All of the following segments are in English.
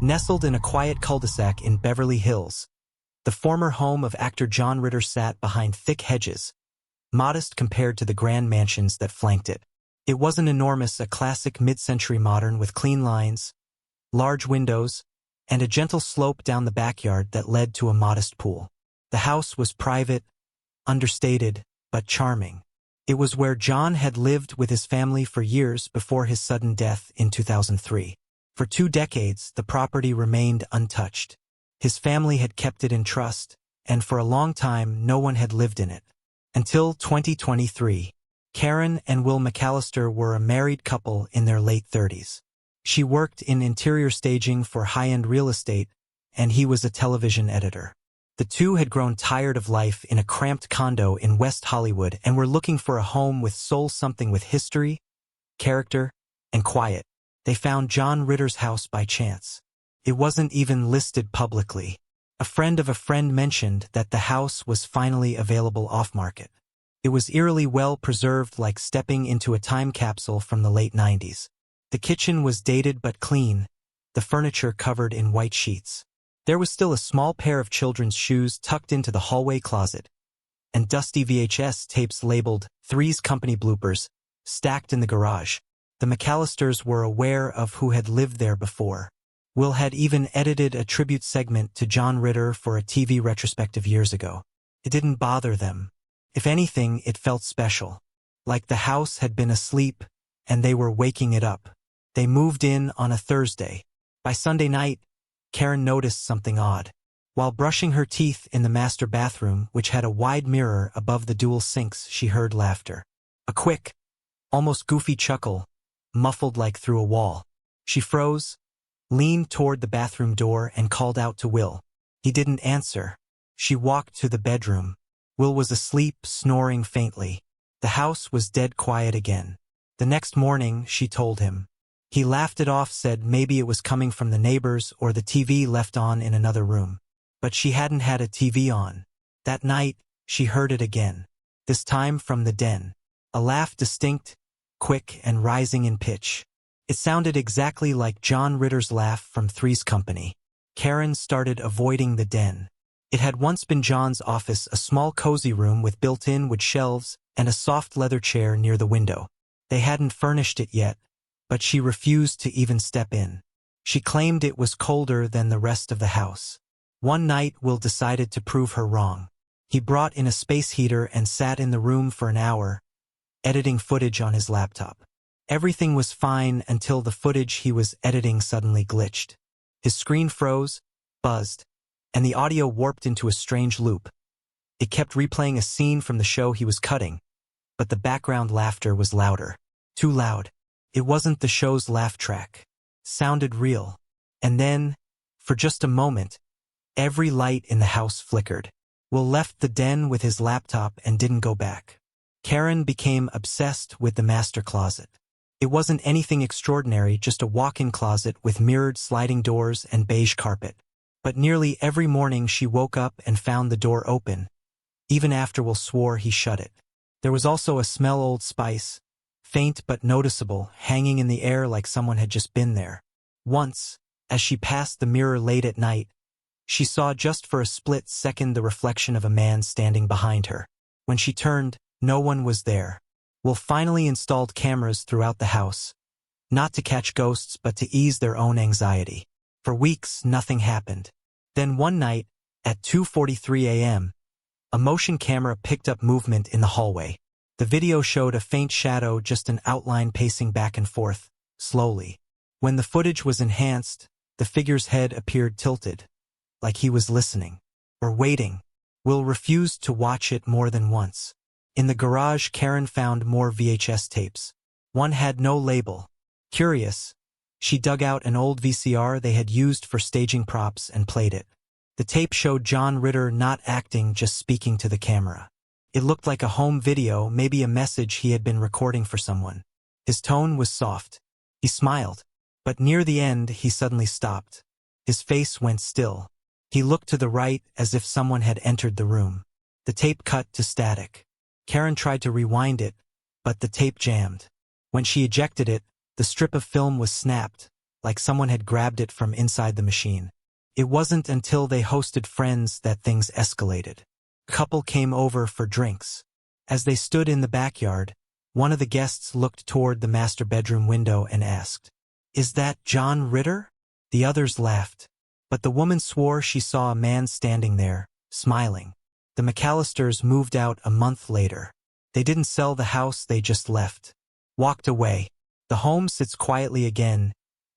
Nestled in a quiet cul-de-sac in Beverly Hills, the former home of actor John Ritter sat behind thick hedges, modest compared to the grand mansions that flanked it. It wasn't enormous, a classic mid-century modern with clean lines, large windows, and a gentle slope down the backyard that led to a modest pool. The house was private, understated, but charming. It was where John had lived with his family for years before his sudden death in 2003. For 2 decades, the property remained untouched. His family had kept it in trust, and for a long time no one had lived in it. Until 2023. Karen and Will McAllister were a married couple in their late 30s. She worked in interior staging for high-end real estate, and he was a television editor. The two had grown tired of life in a cramped condo in West Hollywood and were looking for a home with soul, something with history, character, and quiet. They found John Ritter's house by chance. It wasn't even listed publicly. A friend of a friend mentioned that the house was finally available off-market. It was eerily well preserved, like stepping into a time capsule from the late 90s. The kitchen was dated but clean, the furniture covered in white sheets. There was still a small pair of children's shoes tucked into the hallway closet, and dusty VHS tapes labeled Three's Company bloopers stacked in the garage. The McAllisters were aware of who had lived there before. Will had even edited a tribute segment to John Ritter for a TV retrospective years ago. It didn't bother them. If anything, it felt special, like the house had been asleep and they were waking it up. They moved in on a Thursday. By Sunday night, Karen noticed something odd. While brushing her teeth in the master bathroom, which had a wide mirror above the dual sinks, she heard laughter. A quick, almost goofy chuckle, muffled like through a wall. She froze, leaned toward the bathroom door, and called out to Will. He didn't answer. She walked to the bedroom. Will was asleep, snoring faintly. The house was dead quiet again. The next morning, she told him. He laughed it off, said maybe it was coming from the neighbors or the TV left on in another room. But she hadn't had a TV on. That night, she heard it again. This time from the den. A laugh, distinct, quick, and rising in pitch. It sounded exactly like John Ritter's laugh from Three's Company. Karen started avoiding the den. It had once been John's office, a small cozy room with built-in wood shelves and a soft leather chair near the window. They hadn't furnished it yet, but she refused to even step in. She claimed it was colder than the rest of the house. One night, Will decided to prove her wrong. He brought in a space heater and sat in the room for an hour, editing footage on his laptop. Everything was fine until the footage he was editing suddenly glitched. His screen froze, buzzed, and the audio warped into a strange loop. It kept replaying a scene from the show he was cutting, but the background laughter was louder. Too loud. It wasn't the show's laugh track. Sounded real. And then, for just a moment, every light in the house flickered. Will left the den with his laptop and didn't go back. Karen became obsessed with the master closet. It wasn't anything extraordinary, just a walk-in closet with mirrored sliding doors and beige carpet. But nearly every morning she woke up and found the door open, even after Will swore he shut it. There was also a smell, Old Spice, faint but noticeable, hanging in the air like someone had just been there. Once, as she passed the mirror late at night, she saw just for a split second the reflection of a man standing behind her. When she turned, no one was there. Will finally installed cameras throughout the house, not to catch ghosts but to ease their own anxiety. For weeks, nothing happened. Then one night, at 2:43 a.m., a motion camera picked up movement in the hallway. The video showed a faint shadow, just an outline pacing back and forth, slowly. When the footage was enhanced, the figure's head appeared tilted, like he was listening, or waiting. Will refused to watch it more than once. In the garage, Karen found more VHS tapes. One had no label. Curious, she dug out an old VCR they had used for staging props and played it. The tape showed John Ritter not acting, just speaking to the camera. It looked like a home video, maybe a message he had been recording for someone. His tone was soft. He smiled. But near the end, he suddenly stopped. His face went still. He looked to the right as if someone had entered the room. The tape cut to static. Karen tried to rewind it, but the tape jammed. When she ejected it, the strip of film was snapped, like someone had grabbed it from inside the machine. It wasn't until they hosted friends that things escalated. A couple came over for drinks. As they stood in the backyard, one of the guests looked toward the master bedroom window and asked, "Is that John Ritter?" The others laughed, but the woman swore she saw a man standing there, smiling. The McAllisters moved out a month later. They didn't sell the house, they just left. Walked away. The home sits quietly again,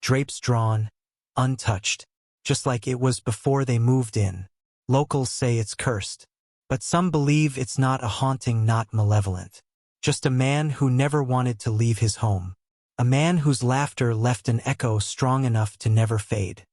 drapes drawn, untouched, just like it was before they moved in. Locals say it's cursed, but some believe it's not a haunting, not malevolent. Just a man who never wanted to leave his home. A man whose laughter left an echo strong enough to never fade.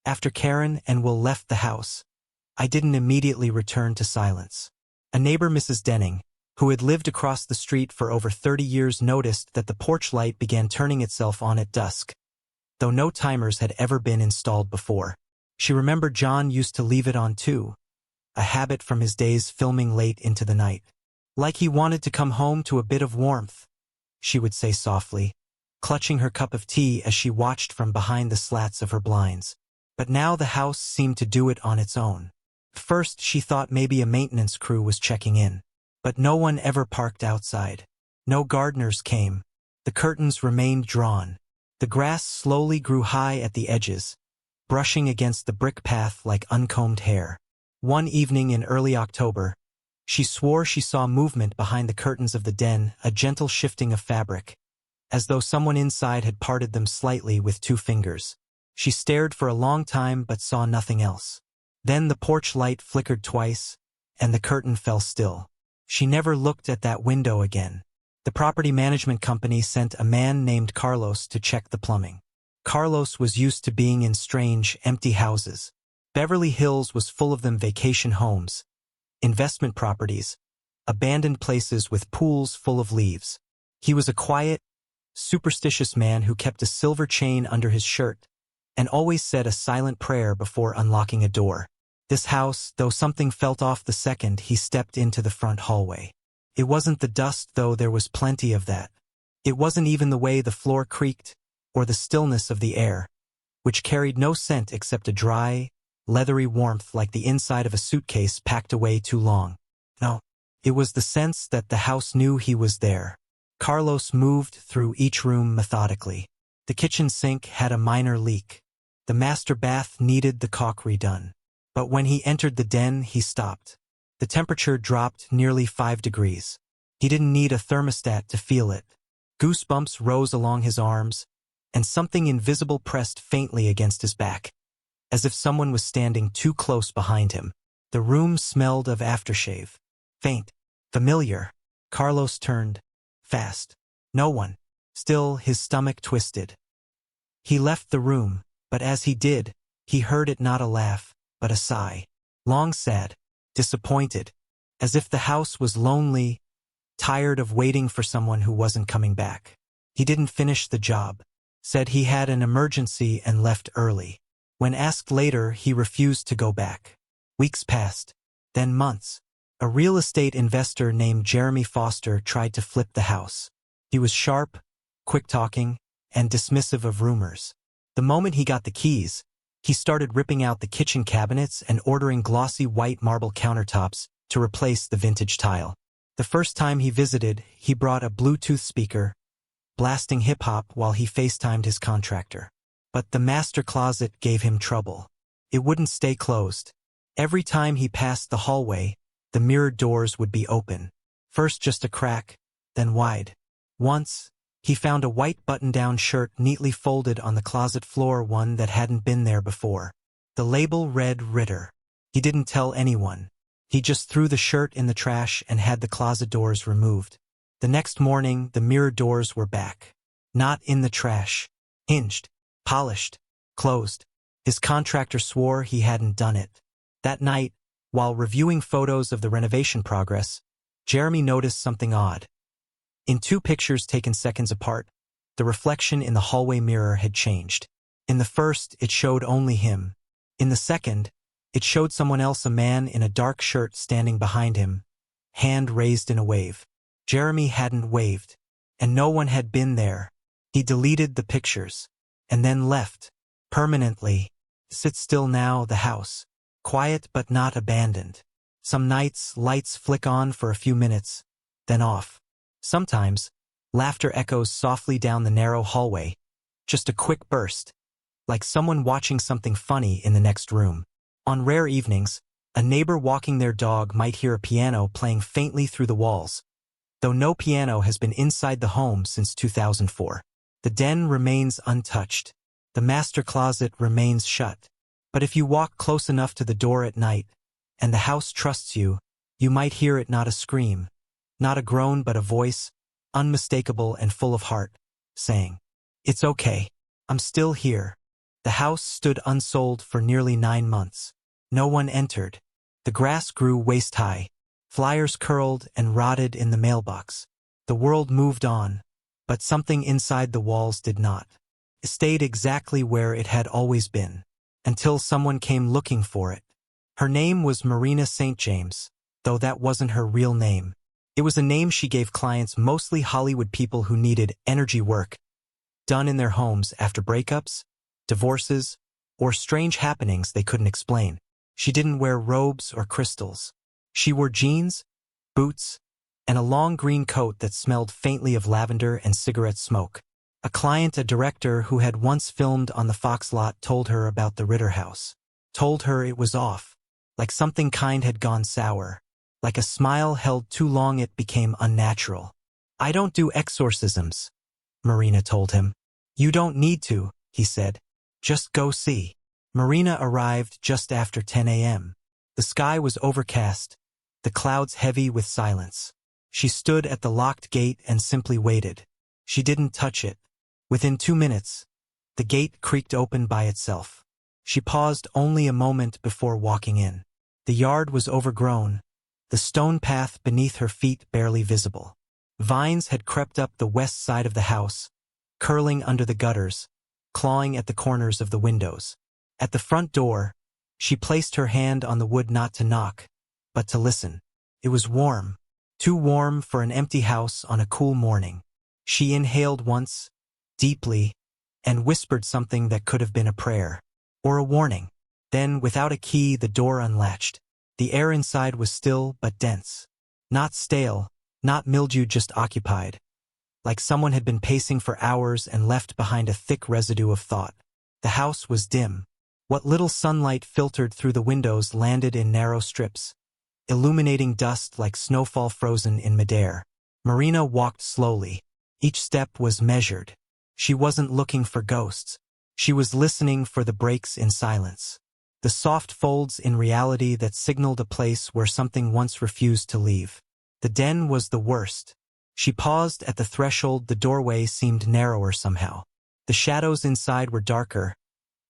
After Karen and Will left the house, I didn't immediately return to silence. A neighbor, Mrs. Denning, who had lived across the street for over 30 years, noticed that the porch light began turning itself on at dusk, though no timers had ever been installed before. She remembered John used to leave it on too, a habit from his days filming late into the night. Like he wanted to come home to a bit of warmth, she would say softly, clutching her cup of tea as she watched from behind the slats of her blinds. But now the house seemed to do it on its own. First, she thought maybe a maintenance crew was checking in. But no one ever parked outside. No gardeners came. The curtains remained drawn. The grass slowly grew high at the edges, brushing against the brick path like uncombed hair. One evening in early October, she swore she saw movement behind the curtains of the den, a gentle shifting of fabric, as though someone inside had parted them slightly with 2 fingers. She stared for a long time but saw nothing else. Then the porch light flickered twice, and the curtain fell still. She never looked at that window again. The property management company sent a man named Carlos to check the plumbing. Carlos was used to being in strange, empty houses. Beverly Hills was full of them: vacation homes, investment properties, abandoned places with pools full of leaves. He was a quiet, superstitious man who kept a silver chain under his shirt and always said a silent prayer before unlocking a door. This house, though something felt off the second he stepped into the front hallway. It wasn't the dust, though there was plenty of that. It wasn't even the way the floor creaked, or the stillness of the air, which carried no scent except a dry, leathery warmth like the inside of a suitcase packed away too long. No, it was the sense that the house knew he was there. Carlos moved through each room methodically. The kitchen sink had a minor leak. The master bath needed the caulk redone. But when he entered the den, he stopped. The temperature dropped nearly 5 degrees. He didn't need a thermostat to feel it. Goosebumps rose along his arms, and something invisible pressed faintly against his back, as if someone was standing too close behind him. The room smelled of aftershave. Faint. Familiar. Carlos turned. Fast. No one. Still, his stomach twisted. He left the room, but as he did, he heard it, not a laugh, but a sigh. Long, sad, disappointed, as if the house was lonely, tired of waiting for someone who wasn't coming back. He didn't finish the job, said he had an emergency and left early. When asked later, he refused to go back. Weeks passed, then months. A real estate investor named Jeremy Foster tried to flip the house. He was sharp, quick-talking, and dismissive of rumors. The moment he got the keys, he started ripping out the kitchen cabinets and ordering glossy white marble countertops to replace the vintage tile. The first time he visited, he brought a Bluetooth speaker, blasting hip-hop while he FaceTimed his contractor. But the master closet gave him trouble. It wouldn't stay closed. Every time he passed the hallway, the mirrored doors would be open. First just a crack, then wide. Once, he found a white button-down shirt neatly folded on the closet floor, one that hadn't been there before. The label read Ritter. He didn't tell anyone. He just threw the shirt in the trash and had the closet doors removed. The next morning, the mirror doors were back. Not in the trash. Hinged, polished, closed. His contractor swore he hadn't done it. That night, while reviewing photos of the renovation progress, Jeremy noticed something odd. In 2 pictures taken seconds apart, the reflection in the hallway mirror had changed. In the first, it showed only him. In the second, it showed someone else, a man in a dark shirt standing behind him, hand raised in a wave. Jeremy hadn't waved, and no one had been there. He deleted the pictures. and then left. Permanently. Sit still now, the house. Quiet but not abandoned. Some nights, lights flick on for a few minutes, then off. Sometimes, laughter echoes softly down the narrow hallway. Just a quick burst, like someone watching something funny in the next room. On rare evenings, a neighbor walking their dog might hear a piano playing faintly through the walls, though no piano has been inside the home since 2004. The den remains untouched. The master closet remains shut. But if you walk close enough to the door at night, and the house trusts you, you might hear it, not a scream, not a groan, but a voice, unmistakable and full of heart, saying, "It's okay. I'm still here." The house stood unsold for nearly 9 months. No one entered. The grass grew waist-high. Flyers curled and rotted in the mailbox. The world moved on, but something inside the walls did not. It stayed exactly where it had always been, until someone came looking for it. Her name was Marina St. James, though that wasn't her real name. It was a name she gave clients, mostly Hollywood people who needed energy work done in their homes after breakups, divorces, or strange happenings they couldn't explain. She didn't wear robes or crystals. She wore jeans, boots, and a long green coat that smelled faintly of lavender and cigarette smoke. A client, a director who had once filmed on the Fox lot, told her about the Ritter house. Told her it was off, like something kind had gone sour. Like a smile held too long, it became unnatural. "I don't do exorcisms," Marina told him. "You don't need to," he said. "Just go see." Marina arrived just after 10 a.m. The sky was overcast, the clouds heavy with silence. She stood at the locked gate and simply waited. She didn't touch it. Within 2 minutes, the gate creaked open by itself. She paused only a moment before walking in. The yard was overgrown, the stone path beneath her feet barely visible. Vines had crept up the west side of the house, curling under the gutters, clawing at the corners of the windows. At the front door, she placed her hand on the wood, not to knock, but to listen. It was warm, too warm for an empty house on a cool morning. She inhaled once, deeply, and whispered something that could have been a prayer or a warning. Then, without a key, the door unlatched. The air inside was still but dense. Not stale, not mildew, just occupied. Like someone had been pacing for hours and left behind a thick residue of thought. The house was dim. What little sunlight filtered through the windows landed in narrow strips, illuminating dust like snowfall frozen in midair. Marina walked slowly. Each step was measured. She wasn't looking for ghosts. She was listening for the breaks in silence. The soft folds in reality that signaled a place where something once refused to leave. The den was the worst. She paused at the threshold. The doorway seemed narrower somehow. The shadows inside were darker,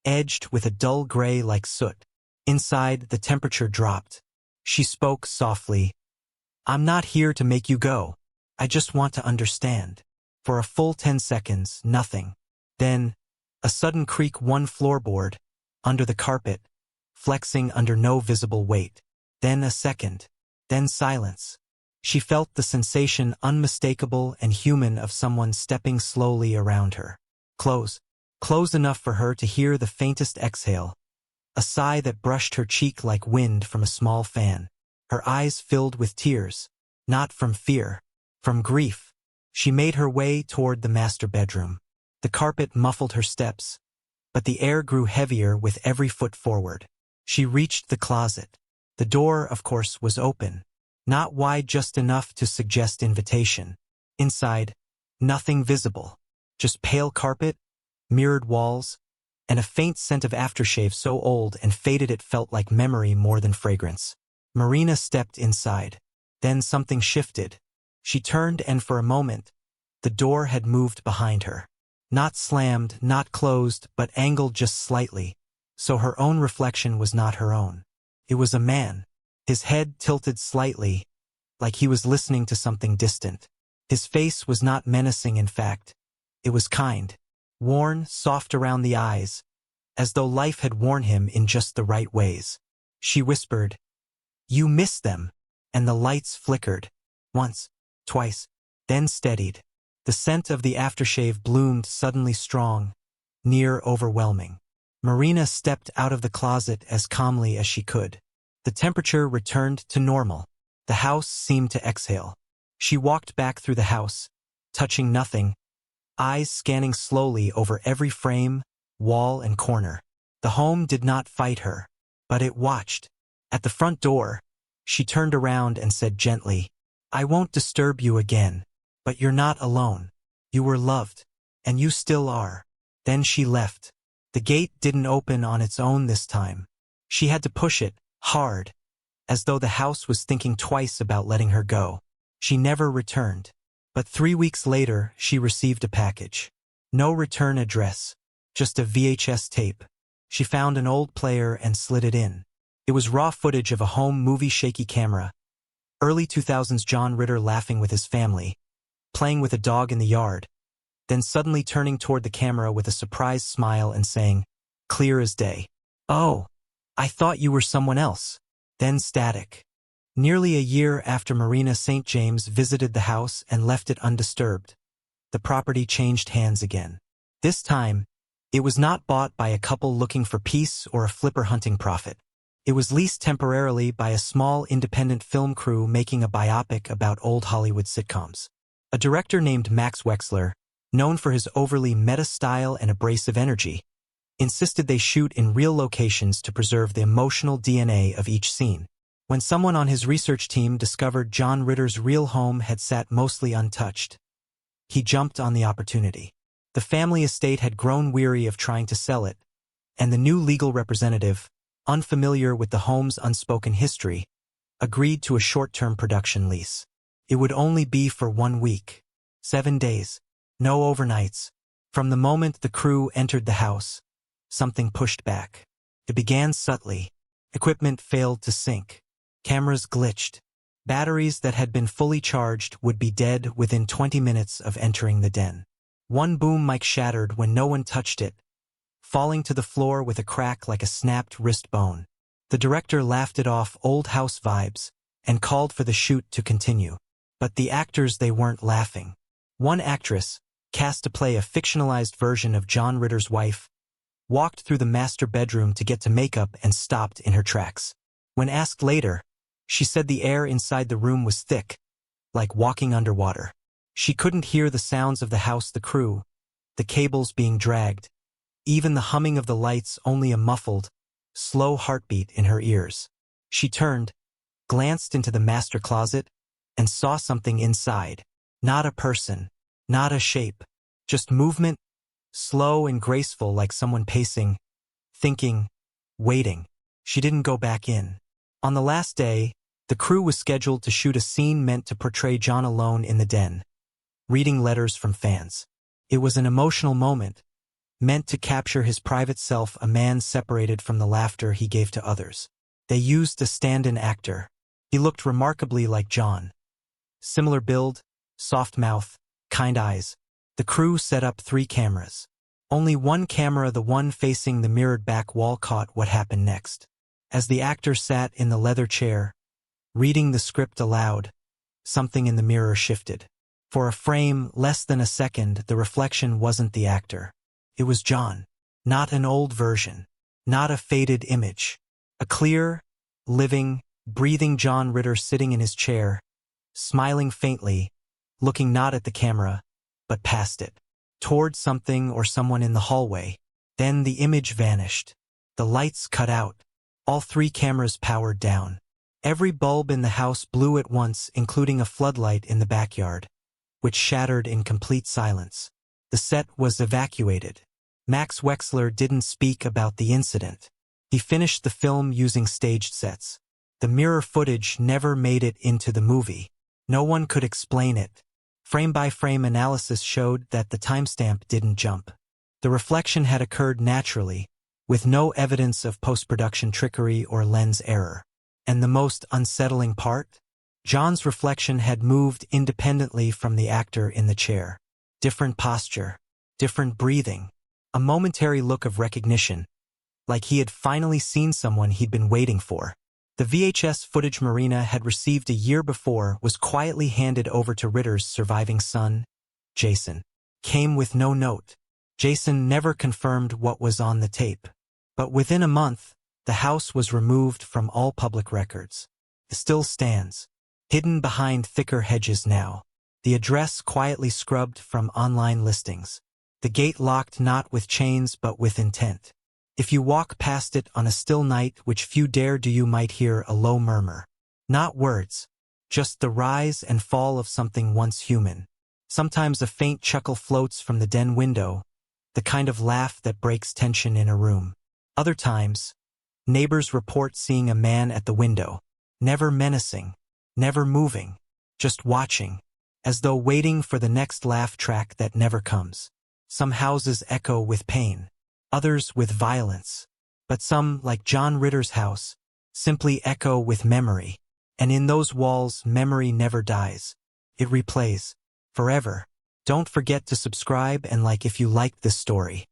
edged with a dull gray like soot. Inside, the temperature dropped. She spoke softly. "I'm not here to make you go. I just want to understand." For a full 10 seconds, nothing. Then, a sudden creak, one floorboard, under the carpet, flexing under no visible weight. Then a second. Then silence. She felt the sensation, unmistakable and human, of someone stepping slowly around her. Close. Close enough for her to hear the faintest exhale. A sigh that brushed her cheek like wind from a small fan. Her eyes filled with tears. Not from fear. From grief. She made her way toward the master bedroom. The carpet muffled her steps, but the air grew heavier with every foot forward. She reached the closet. The door, of course, was open. Not wide, just enough to suggest invitation. Inside, nothing visible. Just pale carpet, mirrored walls, and a faint scent of aftershave so old and faded it felt like memory more than fragrance. Marina stepped inside. Then something shifted. She turned, and for a moment, the door had moved behind her. Not slammed, not closed, but angled just slightly, so her own reflection was not her own. It was a man, his head tilted slightly, like he was listening to something distant. His face was not menacing, in fact. It was kind, worn, soft around the eyes, as though life had worn him in just the right ways. She whispered, "You miss them," and the lights flickered. Once, twice, then steadied. The scent of the aftershave bloomed suddenly strong, near overwhelming. Marina stepped out of the closet as calmly as she could. The temperature returned to normal. The house seemed to exhale. She walked back through the house, touching nothing, eyes scanning slowly over every frame, wall, and corner. The home did not fight her, but it watched. At the front door, she turned around and said gently, "I won't disturb you again, but you're not alone. You were loved, and you still are." Then she left. The gate didn't open on its own this time. She had to push it, hard, as though the house was thinking twice about letting her go. She never returned. But 3 weeks later, she received a package. No return address, just a VHS tape. She found an old player and slid it in. It was raw footage of a home movie shaky camera. Early 2000s John Ritter laughing with his family, playing with a dog in the yard, then suddenly turning toward the camera with a surprised smile and saying, clear as day, "Oh, I thought you were someone else." Then static. Nearly a year after Marina St. James visited the house and left it undisturbed, the property changed hands again. This time, it was not bought by a couple looking for peace or a flipper hunting profit. It was leased temporarily by a small independent film crew making a biopic about old Hollywood sitcoms. A director named Max Wexler, known for his overly meta style and abrasive energy, insisted they shoot in real locations to preserve the emotional DNA of each scene. When someone on his research team discovered John Ritter's real home had sat mostly untouched, he jumped on the opportunity. The family estate had grown weary of trying to sell it, and the new legal representative, unfamiliar with the home's unspoken history, agreed to a short-term production lease. It would only be for 1 week, 7 days, no overnights. From the moment the crew entered the house, something pushed back. It began subtly. Equipment failed to sync. Cameras glitched. Batteries that had been fully charged would be dead within 20 minutes of entering the den. One boom mic shattered when no one touched it, falling to the floor with a crack like a snapped wrist bone. The director laughed it off old house vibes and called for the shoot to continue. But the actors, they weren't laughing. One actress, cast to play a fictionalized version of John Ritter's wife, walked through the master bedroom to get to makeup and stopped in her tracks. When asked later, she said the air inside the room was thick, like walking underwater. She couldn't hear the sounds of the house, the crew, the cables being dragged, even the humming of the lights, only a muffled, slow heartbeat in her ears. She turned, glanced into the master closet, and saw something inside. Not a person, not a shape, just movement, slow and graceful like someone pacing, thinking, waiting. She didn't go back in. On the last day, the crew was scheduled to shoot a scene meant to portray John alone in the den, reading letters from fans. It was an emotional moment, meant to capture his private self, a man separated from the laughter he gave to others. They used a stand-in actor. He looked remarkably like John. Similar build, soft mouth, kind eyes. The crew set up 3 cameras. Only one camera, the one facing the mirrored back wall, caught what happened next. As the actor sat in the leather chair, reading the script aloud, something in the mirror shifted. For a frame, less than a second, the reflection wasn't the actor. It was John. Not an old version. Not a faded image. A clear, living, breathing John Ritter sitting in his chair, smiling faintly, looking not at the camera, but past it, toward something or someone in the hallway. Then the image vanished. The lights cut out. All 3 cameras powered down. Every bulb in the house blew at once, including a floodlight in the backyard, which shattered in complete silence. The set was evacuated. Max Wexler didn't speak about the incident. He finished the film using staged sets. The mirror footage never made it into the movie. No one could explain it. Frame-by-frame analysis showed that the timestamp didn't jump. The reflection had occurred naturally, with no evidence of post-production trickery or lens error. And the most unsettling part? John's reflection had moved independently from the actor in the chair. Different posture, different breathing, a momentary look of recognition, like he had finally seen someone he'd been waiting for. The VHS footage Marina had received a year before was quietly handed over to Ritter's surviving son, Jason. Came with no note, Jason never confirmed what was on the tape. But within a month, the house was removed from all public records. It still stands, hidden behind thicker hedges now. The address quietly scrubbed from online listings. The gate locked not with chains but with intent. If you walk past it on a still night which few dare do, you might hear a low murmur. Not words, just the rise and fall of something once human. Sometimes a faint chuckle floats from the den window, the kind of laugh that breaks tension in a room. Other times, neighbors report seeing a man at the window, never menacing, never moving, just watching, as though waiting for the next laugh track that never comes. Some houses echo with pain, others with violence, but some, like John Ritter's house, simply echo with memory. And in those walls, memory never dies. It replays forever. Don't forget to subscribe and like if you liked this story.